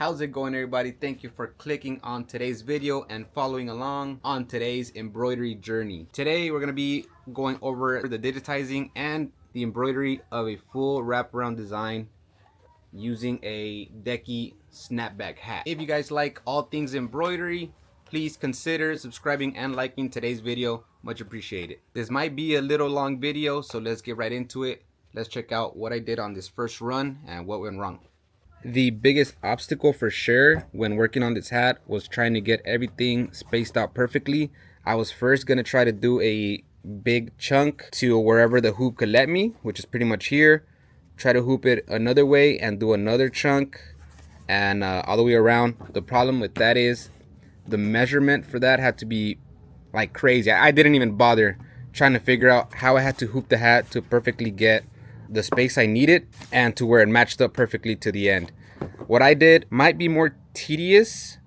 How's it going, everybody? Thank you for clicking on today's video and following along on today's embroidery journey. Today we're going to be going over the digitizing and the embroidery of a full wraparound design using a Decky snapback hat. If you guys like all things embroidery, please consider subscribing and liking today's video. Much appreciated. This might be a little long video, so let's get right into it. Let's check out what I did on this first run and what went wrong. The biggest obstacle for sure when working on this hat was trying to get everything spaced out perfectly. I was first going to try to do a big chunk to wherever the hoop could let me, which is pretty much here. Try to hoop it another way and do another chunk and all the way around. The problem with that is the measurement for that had to be like crazy. I didn't even bother trying to figure out how I had to hoop the hat to perfectly get the space I needed and to where it matched up perfectly to the end. What I did might be more tedious,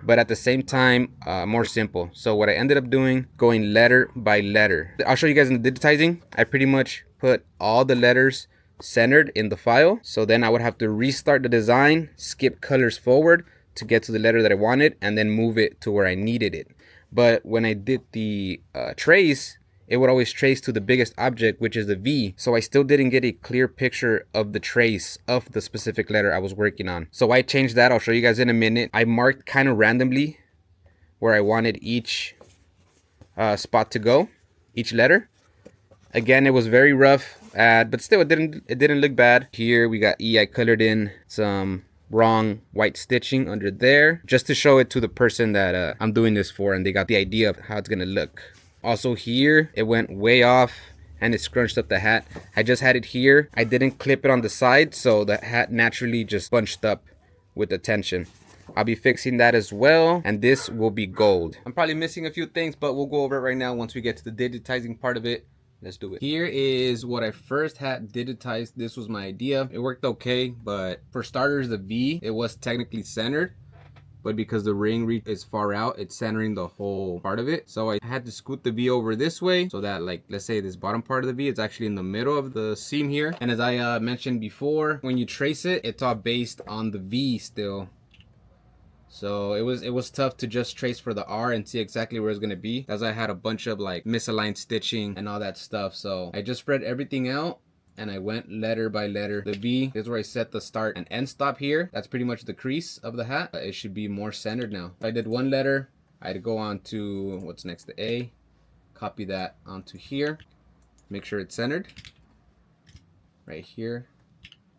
but at the same time more simple. So what I ended up doing, going letter by letter. I'll show you guys in the digitizing. I pretty much put all the letters centered in the file, so then I would have to restart the design, skip colors forward to get to the letter that I wanted, and then move it to where I needed it. But when I did the trace, it would always trace to the biggest object, which is the V. So I still didn't get a clear picture of the trace of the specific letter I was working on. So I changed that. I'll show you guys in a minute. I marked kind of randomly where I wanted each spot to go, each letter. Again, it was very rough, but still it didn't look bad. Here we got E. I colored in some wrong white stitching under there just to show it to the person that I'm doing this for, and they got the idea of how it's gonna look. Also here, it went way off and it scrunched up the hat. I just had it here. I didn't clip it on the side, so the hat naturally just bunched up with the tension. I'll be fixing that as well, and this will be gold. I'm probably missing a few things, but we'll go over it right now once we get to the digitizing part of it. Let's do it. Here is what I first had digitized. This was my idea. It worked okay, but for starters, the V, it was technically centered, but because the ring reach is far out, it's centering the whole part of it. So I had to scoot the V over this way so that, like, let's say this bottom part of the V is actually in the middle of the seam here. And as I mentioned before, when you trace it, it's all based on the V still. So it was tough to just trace for the R and see exactly where it's gonna be, as I had a bunch of like misaligned stitching and all that stuff. So I just spread everything out and I went letter by letter. The V is where I set the start and end stop here. That's pretty much the crease of the hat. It should be more centered now. If I did one letter, I'd go on to what's next to A, copy that onto here, make sure it's centered right here.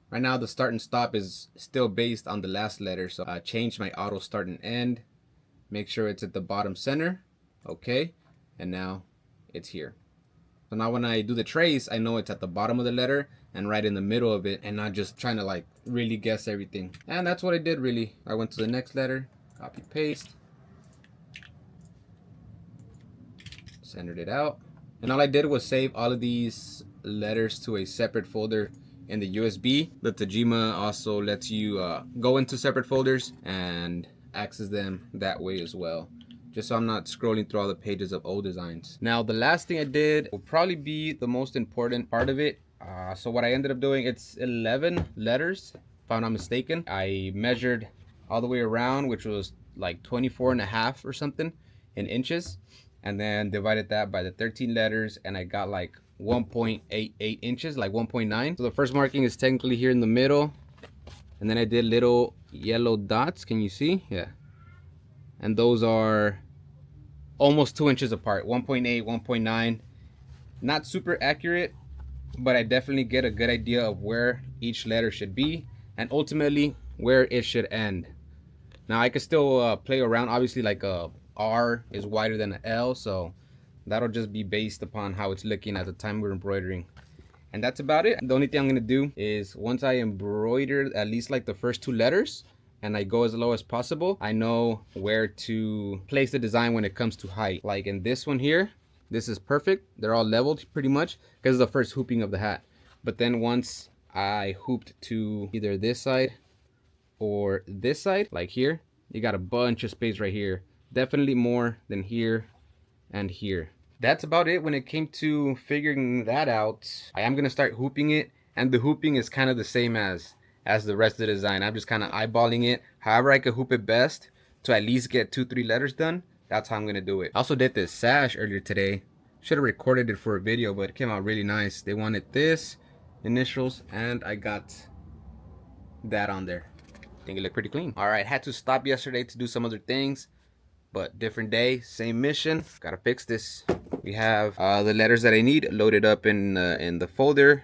Right now the start and stop is still based on the last letter, so I changed my auto start and end, make sure it's at the bottom center. Okay, and now it's here. So now when I do the trace, I know it's at the bottom of the letter and right in the middle of it, and not just trying to like really guess everything. And that's what I did really. I went to the next letter, copy paste, centered it out, and all I did was save all of these letters to a separate folder in the USB. The Tajima also lets you go into separate folders and access them that way as well, just so I'm not scrolling through all the pages of old designs. Now the last thing I did will probably be the most important part of it. So what I ended up doing, it's 11 letters if I'm not mistaken. I measured all the way around, which was like 24.5 or something in inches, and then divided that by the 13 letters, and I got like 1.88 inches, like 1.9. So the first marking is technically here in the middle, and then I did little yellow dots. Can you see? Yeah, and those are almost 2 inches apart, 1.8, 1.9. Not super accurate, but I definitely get a good idea of where each letter should be and ultimately where it should end. Now I could still play around. Obviously, like a R is wider than an L, so that'll just be based upon how it's looking at the time we're embroidering. And that's about it. The only thing I'm gonna do is once I embroider at least like the first 2 letters and I go as low as possible, I know where to place the design when it comes to height. Like in this one here, this is perfect. They're all leveled pretty much because it's the first hooping of the hat. But then once I hooped to either this side or this side, like here, you got a bunch of space right here. Definitely more than here and here. That's about it when it came to figuring that out. I am gonna start hooping it, and the hooping is kind of the same as as the rest of the design. I'm just kind of eyeballing it. However I could hoop it best to at least get 2-3 letters done. That's how I'm gonna do it. I also did this sash earlier today. Should have recorded it for a video, but it came out really nice. They wanted this, initials, and I got that on there. I think it looked pretty clean. All right, had to stop yesterday to do some other things, but different day, same mission. Gotta fix this. We have the letters that I need loaded up in the folder.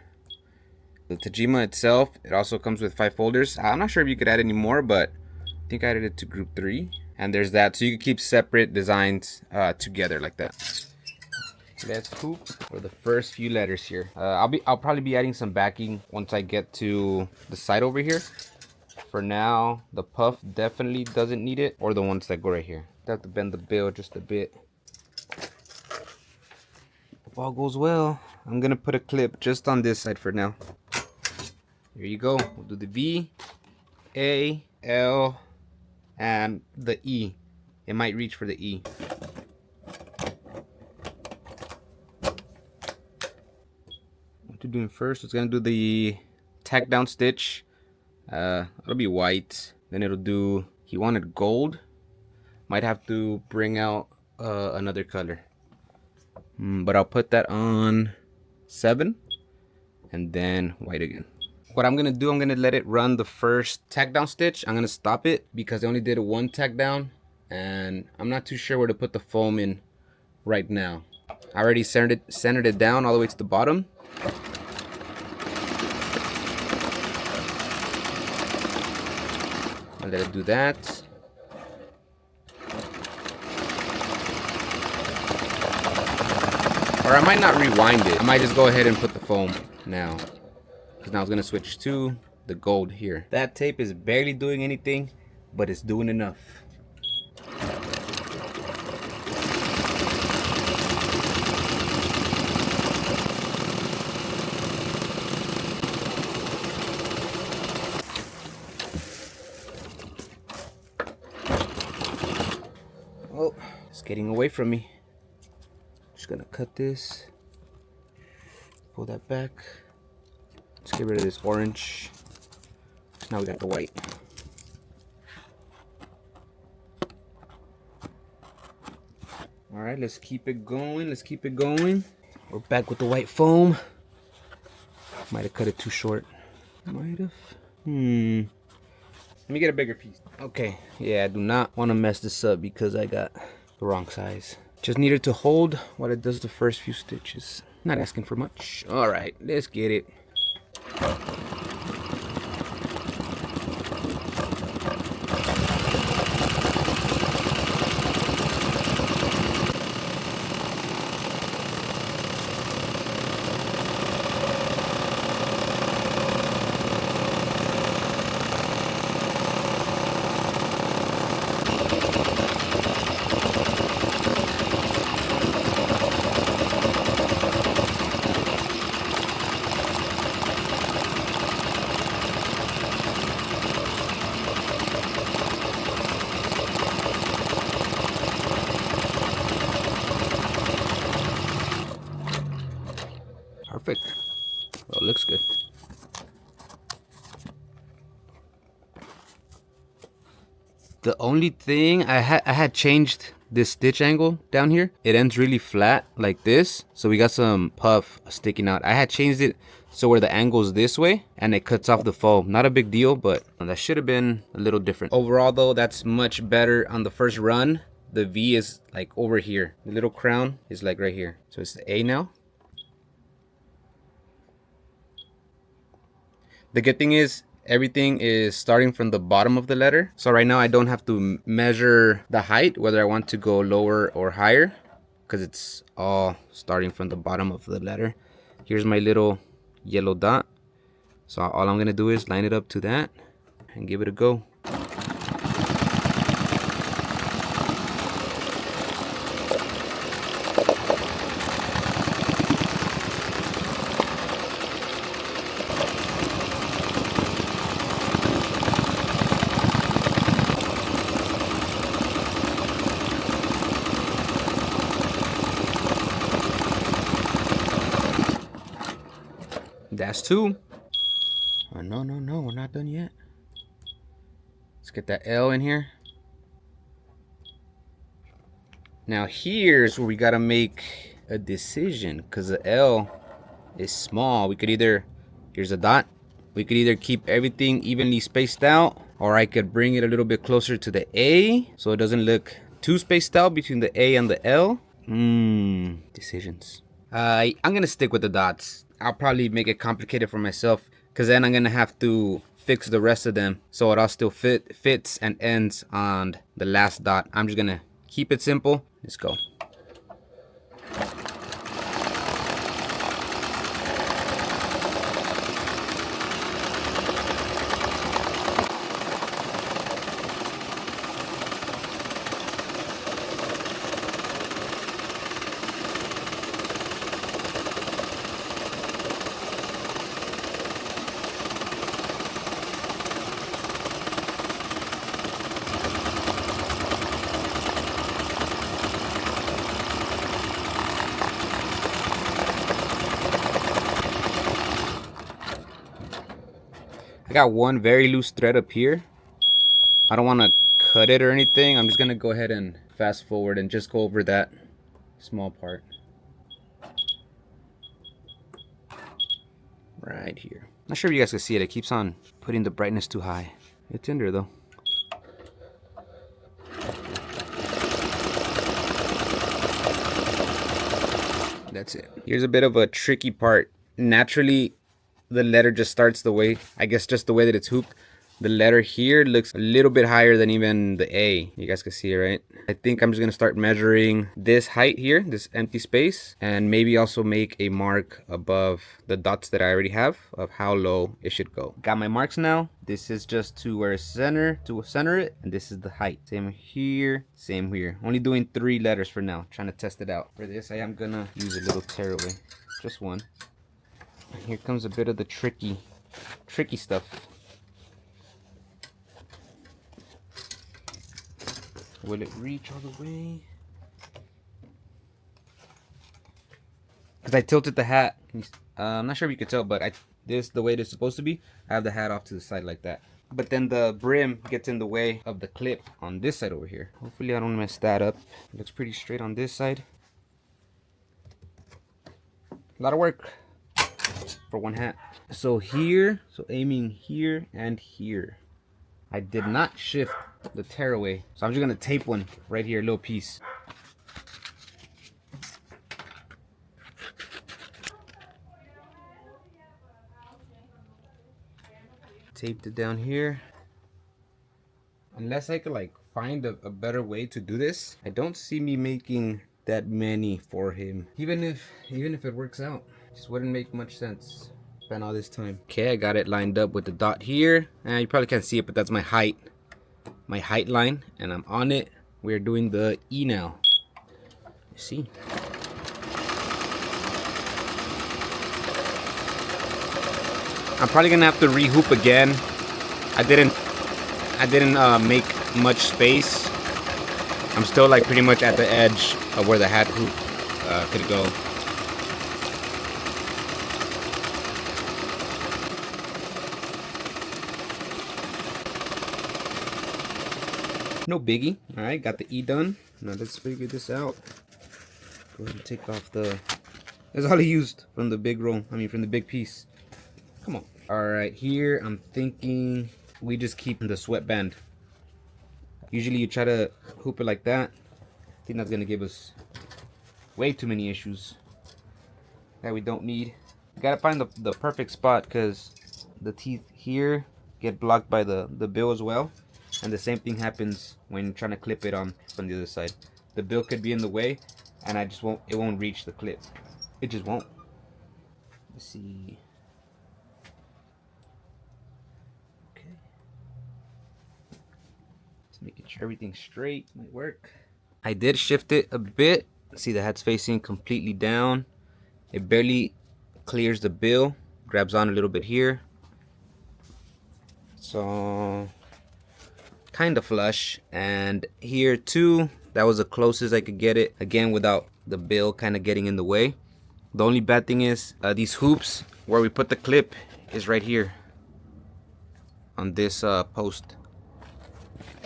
The tajima itself, it also comes with 5 folders. I'm not sure if you could add any more, but I think I added it to group 3. And there's that, so you can keep separate designs together like that. Let's hoop for the first few letters here. I'll probably be adding some backing once I get to the side over here. For now, the puff definitely doesn't need it, or the ones that go right here. I have to bend the bill just a bit. If all goes well, I'm gonna put a clip just on this side for now. Here you go. We'll do the V, A, L, and the E. It might reach for the E. What you're doing first, it's gonna do the tack down stitch. It'll be white. Then it'll do, he wanted gold. Might have to bring out another color. But I'll put that on 7 and then white again. What I'm gonna do, I'm gonna let it run the first tack down stitch. I'm gonna stop it because I only did 1 tack down and I'm not too sure where to put the foam in right now. I already centered it down all the way to the bottom. I'll let it do that. Or I might not rewind it. I might just go ahead and put the foam now. Because now it's gonna switch to the gold here. That tape is barely doing anything, but it's doing enough. Oh, it's getting away from me. Just gonna cut this, pull that back. Let's get rid of this orange. Now we got the white. All right, let's keep it going. Let's keep it going. We're back with the white foam. Might have cut it too short. Might have. Let me get a bigger piece. Okay, yeah, I do not want to mess this up because I got the wrong size. Just needed to hold while it does the first few stitches. Not asking for much. All right, let's get it. Perfect. Well, it looks good. The only thing I had changed this stitch angle down here. It ends really flat like this, so we got some puff sticking out. I had changed it so where the angle is this way and it cuts off the foam. Not a big deal, but that should have been a little different. Overall though, that's much better. On the first run, the V is like over here. The little crown is like right here. So it's the A now. The good thing is everything is starting from the bottom of the letter. So right now I don't have to measure the height, whether I want to go lower or higher, because it's all starting from the bottom of the letter. Here's my little yellow dot. So all I'm gonna do is line it up to that and give it a go. That's 2. All Oh, no, we're not done yet. Let's get that L in here. Now here's where we gotta make a decision, because the L is small. We could either, here's a dot, we could either keep everything evenly spaced out, or I could bring it a little bit closer to the A so it doesn't look too spaced out between the A and the L. Decisions. I'm gonna stick with the dots. I'll probably make it complicated for myself, because then I'm gonna have to fix the rest of them so it all still fits and ends on the last dot. I'm just gonna keep it simple. Let's go. I got one very loose thread up here. I don't want to cut it or anything. I'm just going to go ahead and fast forward and just go over that small part. Right here. Not sure if you guys can see it. It keeps on putting the brightness too high. It's in there though. That's it. Here's a bit of a tricky part. Naturally, the letter just starts the way, I guess just the way that it's hooped. The letter here looks a little bit higher than even the A. You guys can see it, right? I think I'm just gonna start measuring this height here, this empty space, and maybe also make a mark above the dots that I already have of how low it should go. Got my marks now. This is just to where center it, and this is the height. Same here, same here. Only doing 3 letters for now, trying to test it out. For this, I am gonna use a little tearaway, just one. And here comes a bit of the tricky stuff. Will it reach all the way? Because I tilted the hat. I'm not sure if you could tell, but the way it's supposed to be, I have the hat off to the side like that. But then the brim gets in the way of the clip on this side over here. Hopefully I don't mess that up. It looks pretty straight on this side. A lot of work for one hat. So here, so aiming here and here. I did not shift the tearaway, so I'm just gonna tape one right here, a little piece. Taped it down here. Unless I could like find a better way to do this, I don't see me making that many for him. Even if it works out, it just wouldn't make much sense. Spend all this time. Okay, I got it lined up with the dot here, and you probably can't see it, but that's my height line, and I'm on it. We're doing the E now. You see? I'm probably gonna have to re-hoop again. I didn't make much space. I'm still like pretty much at the edge of where the hat hoop could go. No biggie. All right, got the E done. Now let's figure this out. Go ahead and take off the. That's all I used from the big roll. I mean, from the big piece. Come on. All right, here I'm thinking we just keep the sweatband. Usually you try to hoop it like that. I think that's gonna give us way too many issues that we don't need. You gotta find the perfect spot, because the teeth here get blocked by the bill as well. And the same thing happens when trying to clip it on from the other side. The bill could be in the way, and it won't reach the clip. It just won't. Let's see. Okay. Just making sure everything's straight might work. I did shift it a bit. See, the hat's facing completely down. It barely clears the bill. Grabs on a little bit here. So kind of flush, and here too, that was the closest I could get it, again without the bill kind of getting in the way. The only bad thing is these hoops where we put the clip is right here. on this post,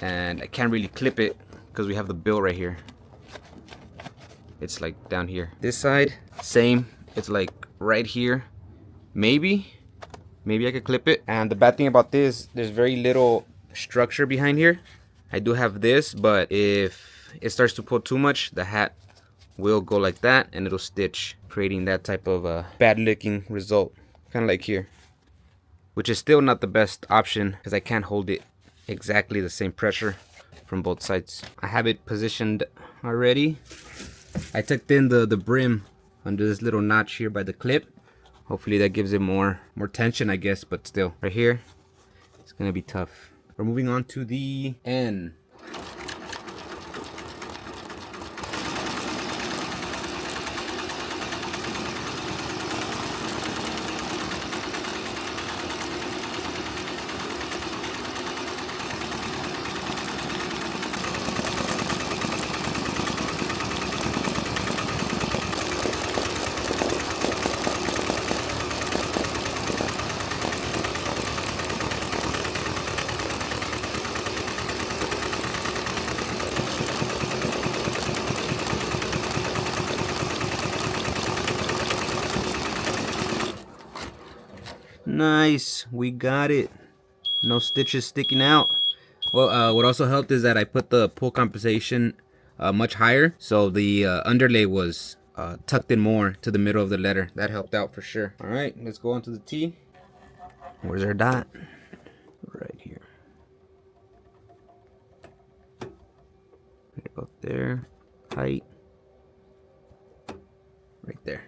and I can't really clip it because we have the bill right here. It's like down here. This side, same. It's like right here. Maybe I could clip it. And the bad thing about this, there's very little structure behind here. I do have this, but if it starts to pull too much, the hat will go like that and it'll stitch, creating that type of bad looking result, kind of like here, which is still not the best option because I can't hold it exactly the same pressure from both sides. I have it positioned already. I tucked in the brim under this little notch here by the clip. Hopefully that gives it more tension, I guess, but still, right here, it's gonna be tough. We're moving on to the N. Nice, we got it. No stitches sticking out. Well, what also helped is that I put the pull compensation much higher, so the underlay was tucked in more to the middle of the letter. That helped out for sure. All right, let's go on to the T. Where's our dot? Right here. Right about there. Height. Right there.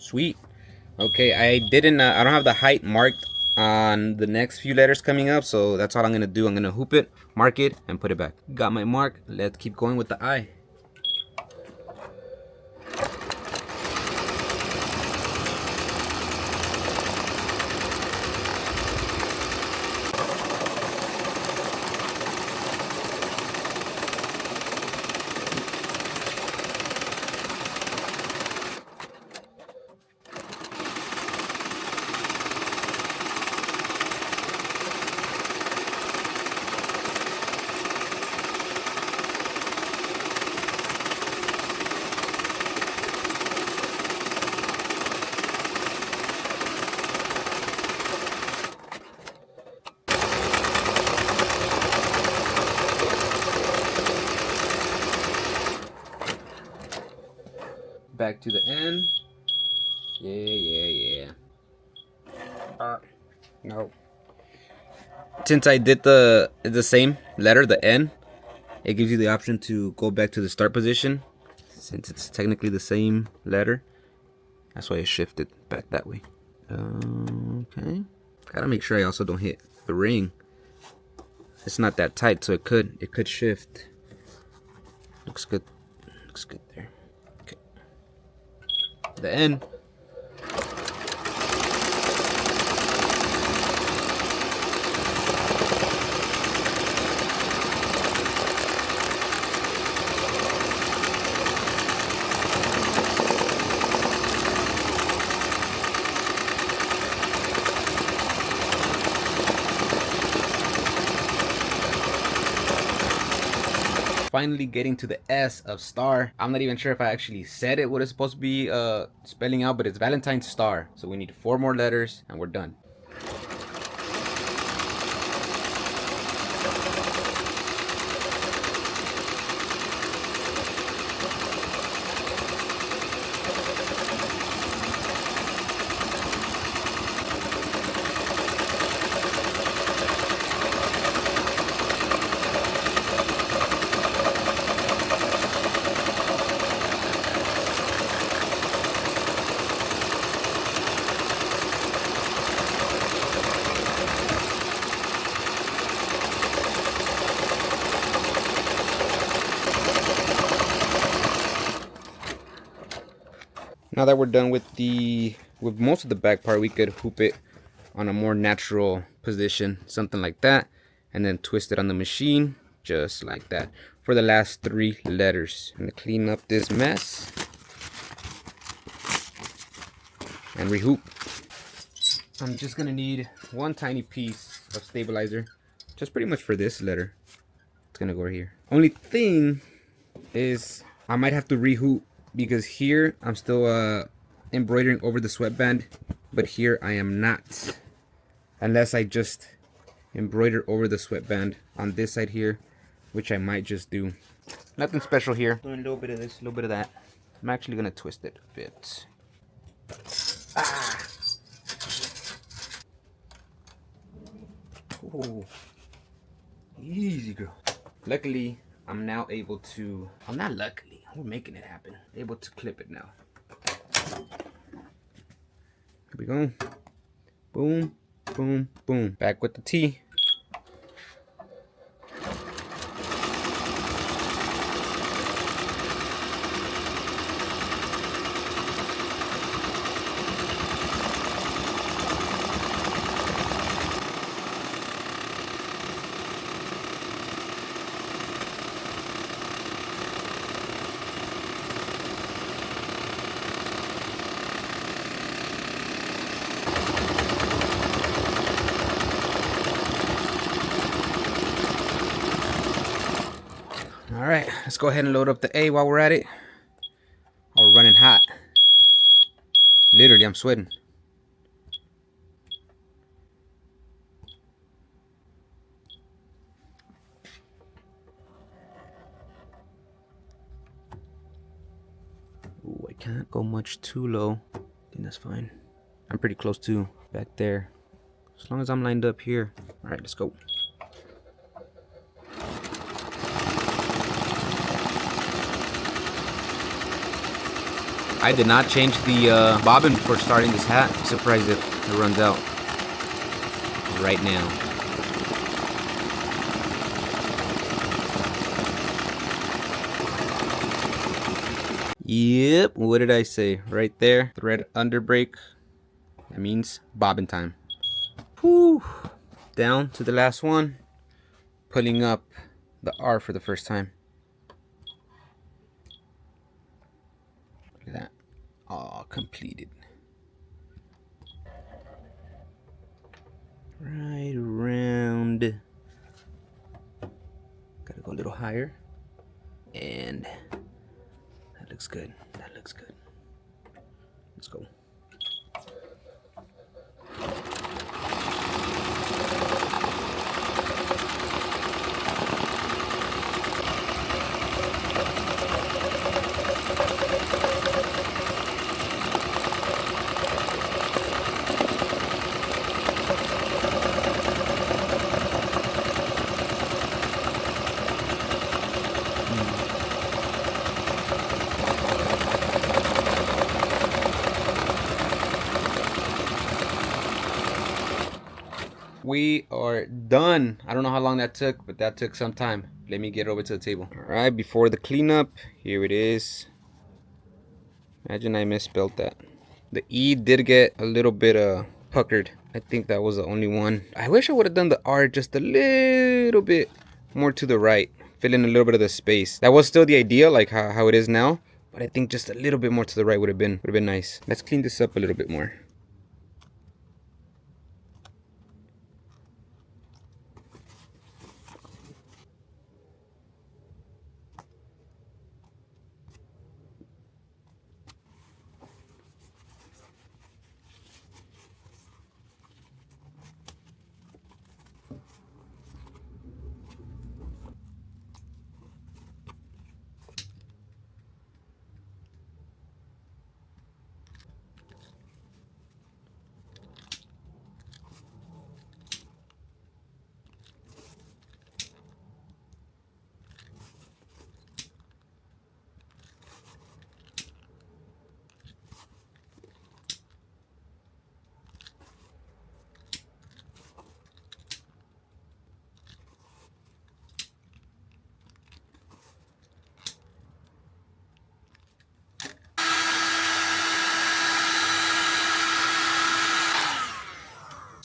Sweet. Okay, I don't have the height marked on the next few letters coming up, so that's all I'm gonna do. I'm gonna hoop it, mark it, and put it back. Got my mark. Let's keep going with the I. Back to the N. Yeah. No. Since I did the same letter, the N, it gives you the option to go back to the start position. Since it's technically the same letter, that's why I shifted back that way. Okay. Gotta make sure I also don't hit the ring. It's not that tight, so it could shift. Looks good. Looks good there. The N. Finally getting to the S of star. I'm not even sure if I actually said it what it's supposed to be spelling out, but it's Valentine's star. So we need 4 more letters and we're done. Now that we're done with most of the back part, we could hoop it on a more natural position, something like that, and then twist it on the machine just like that for the last 3 letters. I'm gonna clean up this mess and rehoop. I'm just gonna need 1 tiny piece of stabilizer, just pretty much for this letter. It's gonna go right here. Only thing is I might have to rehoop because here I'm still embroidering over the sweatband, but here I am not, unless I just embroider over the sweatband on this side here, which I might just do. Nothing special here. Doing a little bit of this, a little bit of that. I'm actually gonna twist it a bit. Ah! Oh, easy girl. Luckily, I'm now able to, well, not luckily, we're making it happen. Able to clip it now. Here we go. Boom, boom, boom. Back with the T. All right, let's go ahead and load up the A while we're at it. We're running hot. Literally, I'm sweating. Ooh, I can't go much too low. I think that's fine. I'm pretty close to back there. As long as I'm lined up here. All right, let's go. I did not change the bobbin before starting this hat. I'm surprised if it runs out right now. Yep, what did I say? Right there, thread under break. That means bobbin time. Whew. Down to the last one. Pulling up the R for the first time. Look at that. All completed. Right around. Gotta go a little higher. And that looks good. That looks good. Let's go. We are done. I don't know how long that took, but that took some time. Let me get over to the table. All right, before the cleanup, here it is. Imagine I misspelled that. The E did get a little bit puckered. I think that was the only one. I wish I would have done the R just a little bit more to the right, fill in a little bit of the space. That was still the idea, like how it is now, but I think just a little bit more to the right would have been nice. Let's clean this up a little bit more.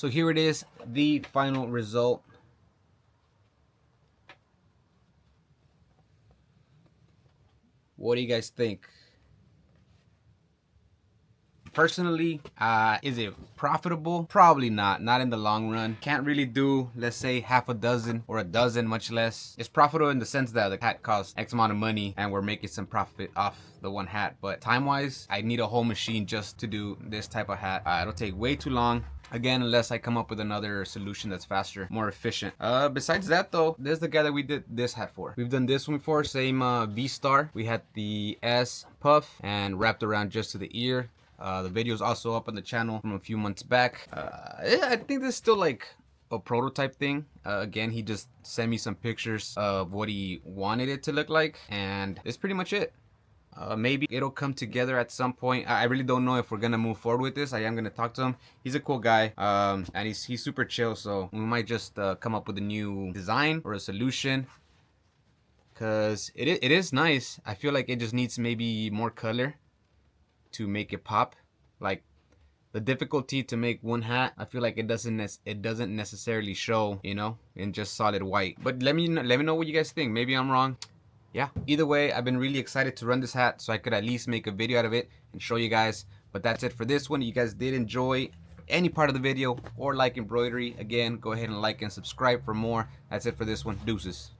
So here it is, the final result. What do you guys think? Personally, is it profitable? Probably not in the long run. Can't really do, let's say, half a dozen or a dozen, much less. It's profitable in the sense that the hat costs X amount of money and we're making some profit off the one hat. But time-wise, I need a whole machine just to do this type of hat. It'll take way too long. Again, unless I come up with another solution that's faster, more efficient. Besides that though, there's the guy that we did this hat for. We've done this one before, same V-star. We had the S puff and wrapped around just to the ear. The video is also up on the channel from a few months back. I think this is still like a prototype thing. Again, he just sent me some pictures of what he wanted it to look like, and it's pretty much it. Maybe it'll come together at some point. I really don't know if we're gonna move forward with this. I am gonna talk to him. He's a cool guy, and he's super chill, so we might just come up with a new design or a solution, because it is nice. I feel like it just needs maybe more color to make it pop. Like the difficulty to make one hat, I feel like it doesn't necessarily show, you know, in just solid white. But let me know what you guys think. Maybe I'm wrong. Yeah, either way, I've been really excited to run this hat so I could at least make a video out of it and show you guys. But that's it for this one. You guys did enjoy any part of the video or like embroidery, again, go ahead and like and subscribe for more. That's it for this one. Deuces.